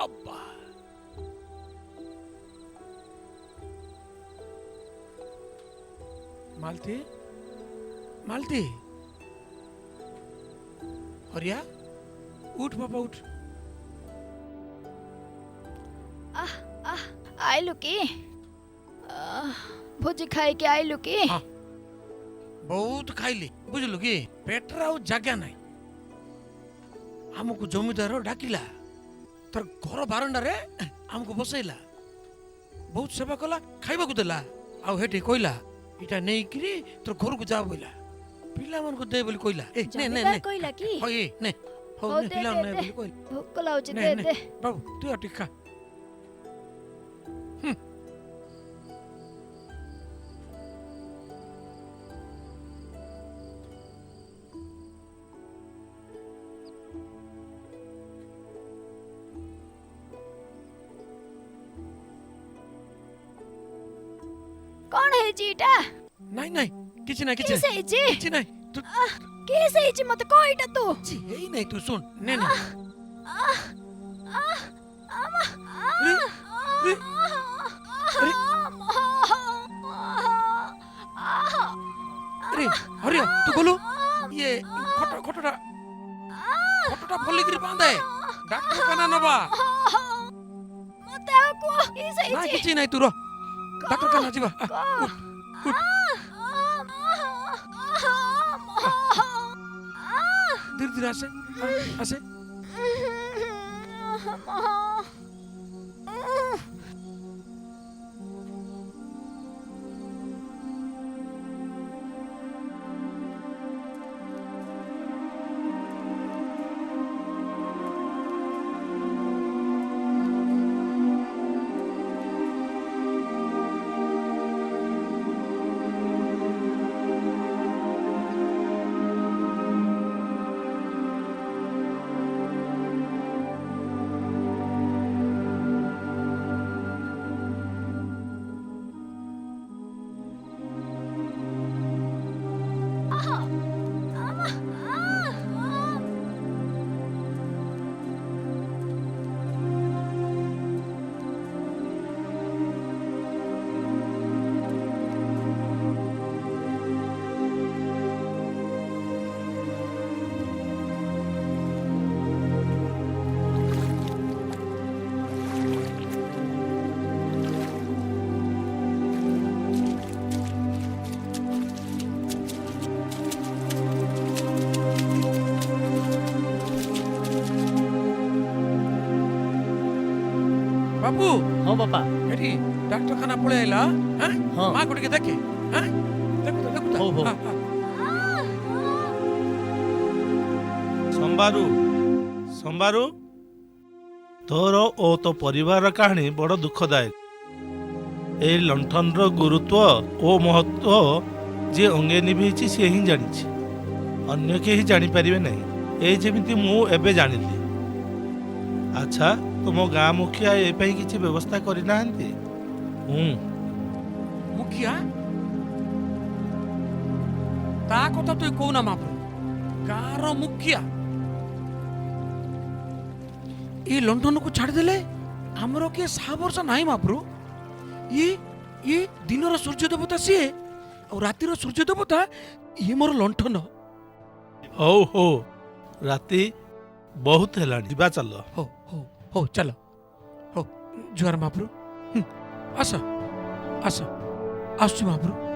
अब्बा मालती मालती हरिया उठ पापा उठ। आइलु कि भोजी खाई के आइलु कि हाँ बहुत खाइली बुझलु कि पेटरा और जगह नहीं हमको जमीदार डाकिला तर घर बारंडा रे हमको बसैला बहुत सेवा कला खाइबा को देला आ हेठी कोइला इटा नहीं किरी तोर घर को जा बोला पिला मन को दे बोली कोइला ए ने ने ने कोइला कि हो ए ने हो ने पिला ने बोली कोइला भूख लाउछ दे दे बाबू तू अटी खा कौन है जीटा नहीं नहीं किछि नहीं किसे जी किछि नहीं तू किसे जी मत कोइटा तू जी यही नहीं तू सुन ने ने रे अरे हरिया तू बोलो ये खटोटा भली करी बांधे डॉक्टर खाना नबा मते को किसे ना जी किछि नहीं तू रो डॉक्टर खाना जीवा उठ उठ धीरे धीरे आसे बाबू हाँ बापा एठी डॉक्टर खाना पळे आइला हैं हाँ। मां को देखे हैं देखो हो, हो। संबारू संबारू तोर ओ तो परिवार कहानी बड़ दुखदायक ए लंठन रो गुरुत्व ओ महत्व जे अंगे निभेछि से ही जानिछि अन्य के ही जानि परिबे नहीं ए जेमिति मु एबे जानिली। अच्छा तुम गाँ मुखिया ए पई किछि व्यवस्था करि नाहंती? मुखिया ता कथा तो कोना माप कार मुखिया ये लंडन को छाड़ देले हमरो के सा वर्ष नाही माप्रो ये दिन सूर्य देवता सी और राति सूर्य देवता ये मोर लंठन हो राति बहुत हेलानी दिबा चल हो चलो हो जुआर महाप्रभु आस आस आसु महाप्रभु